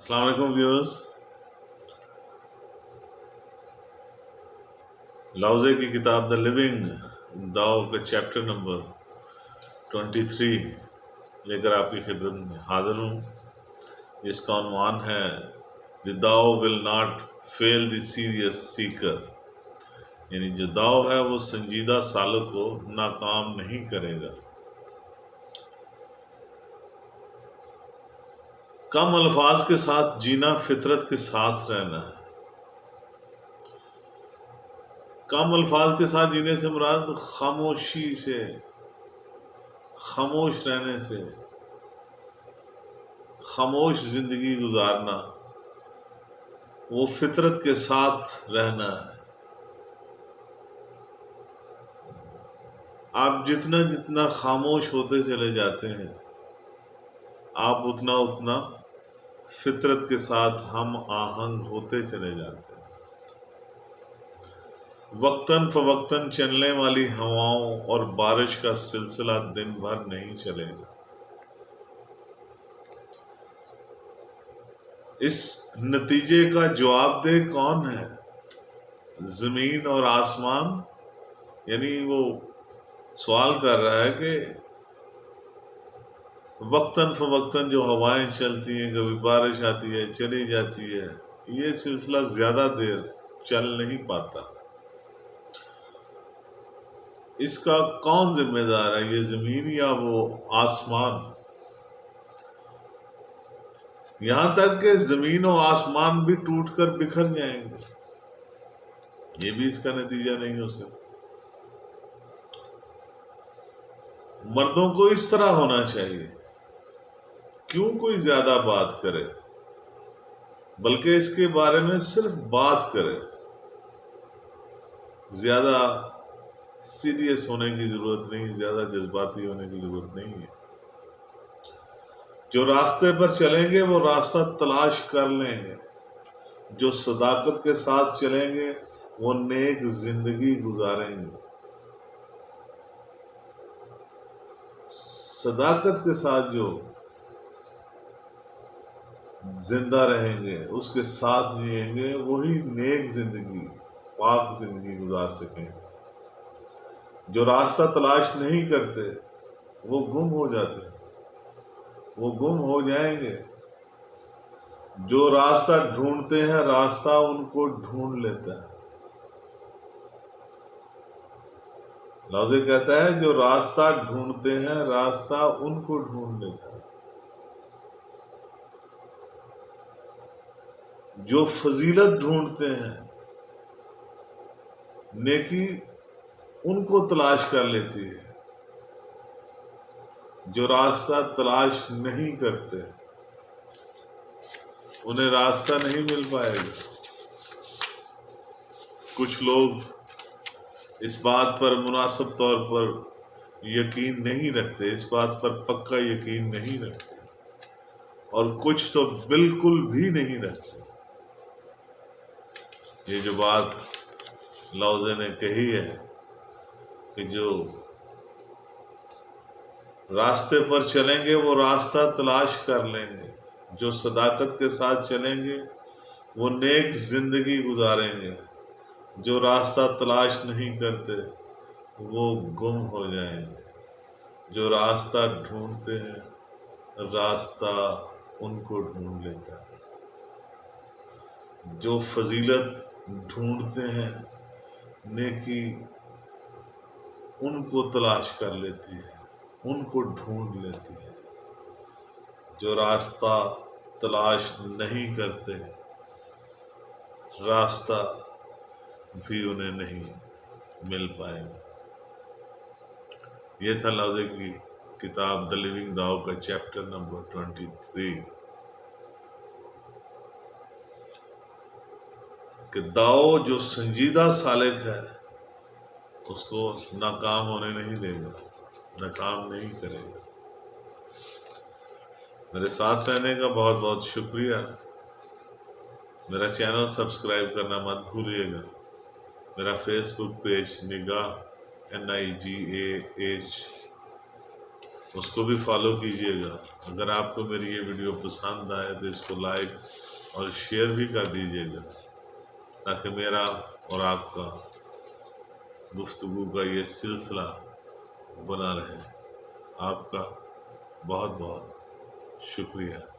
السلام علیکم ویورز، لاؤزے کی کتاب دا لیونگ داؤ کا چیپٹر نمبر 23 لے کر آپ کی خدمت میں حاضر ہوں، جس کا عنوان ہے دی داؤ will not feel the serious سیکر، یعنی جو داؤ ہے وہ سنجیدہ سالک کو ناکام نہیں کرے گا۔ کم الفاظ کے ساتھ جینا فطرت کے ساتھ رہنا ہے۔ کم الفاظ کے ساتھ جینے سے مراد خاموشی سے، خاموش رہنے سے، خاموش زندگی گزارنا، وہ فطرت کے ساتھ رہنا ہے۔ آپ جتنا جتنا خاموش ہوتے چلے جاتے ہیں، آپ اتنا فطرت کے ساتھ ہم آہنگ ہوتے چلے جاتے ہیں۔ وقتاً فوقتاً چلنے والی ہواؤں اور بارش کا سلسلہ دن بھر نہیں چلے گا۔ اس نتیجے کا جواب دہ کون ہے؟ زمین اور آسمان؟ یعنی وہ سوال کر رہا ہے کہ وقتاً فوقتاً جو ہوائیں چلتی ہیں، کبھی بارش آتی ہے چلی جاتی ہے، یہ سلسلہ زیادہ دیر چل نہیں پاتا۔ اس کا کون ذمہ دار ہے؟ یہ زمین یا وہ آسمان؟ یہاں تک کہ زمین و آسمان بھی ٹوٹ کر بکھر جائیں گے، یہ بھی اس کا نتیجہ نہیں ہو سکتا۔ مردوں کو اس طرح ہونا چاہیے، کیوں کوئی زیادہ بات کرے، بلکہ اس کے بارے میں صرف بات کرے۔ زیادہ سیریس ہونے کی ضرورت نہیں، زیادہ جذباتی ہونے کی ضرورت نہیں ہے۔ جو راستے پر چلیں گے وہ راستہ تلاش کر لیں گے، جو صداقت کے ساتھ چلیں گے وہ نیک زندگی گزاریں گے۔ صداقت کے ساتھ جو زندہ رہیں گے، اس کے ساتھ جئیں گے، وہی نیک زندگی، پاک زندگی گزار سکیں گے۔ جو راستہ تلاش نہیں کرتے وہ گم ہو جاتے ہیں، وہ گم ہو جائیں گے۔ جو راستہ ڈھونڈتے ہیں راستہ ان کو ڈھونڈ لیتا ہے۔ لفظ کہتا ہے جو راستہ ڈھونڈتے ہیں راستہ ان کو ڈھونڈ لیتا ہے۔ جو فضیلت ڈھونڈتے ہیں نیکی ان کو تلاش کر لیتی ہے۔ جو راستہ تلاش نہیں کرتے انہیں راستہ نہیں مل پائے گا۔ کچھ لوگ اس بات پر مناسب طور پر یقین نہیں رکھتے، اس بات پر پکا یقین نہیں رکھتے، اور کچھ تو بالکل بھی نہیں رکھتے۔ یہ جو بات لاؤزے نے کہی ہے کہ جو راستے پر چلیں گے وہ راستہ تلاش کر لیں گے، جو صداقت کے ساتھ چلیں گے وہ نیک زندگی گزاریں گے، جو راستہ تلاش نہیں کرتے وہ گم ہو جائیں گے۔ جو راستہ ڈھونڈتے ہیں راستہ ان کو ڈھونڈ لیتا ہے۔ جو فضیلت ڈھونڈتے ہیں نیکی ان کو تلاش کر لیتی ہے، ان کو ڈھونڈ لیتی ہے۔ جو راستہ تلاش نہیں کرتے راستہ بھی انہیں نہیں مل پائے گا۔ یہ تھا لاؤزے کی کتاب دی لیونگ داؤ کا چیپٹر نمبر 23 کہ داؤ جو سنجیدہ سالک ہے اس کو ناکام ہونے نہیں دے گا، ناکام نہیں کرے گا۔ میرے ساتھ رہنے کا بہت بہت شکریہ۔ میرا چینل سبسکرائب کرنا مت بھولیے گا۔ میرا فیس بک پیج نگاہ NIGAH اس کو بھی فالو کیجیے گا۔ اگر آپ کو میری یہ ویڈیو پسند آئے تو اس کو لائک اور شیئر بھی کر دیجیے گا، تاکہ میرا اور آپ کا گفتگو کا یہ سلسلہ بنا رہے۔ آپ کا بہت بہت شکریہ۔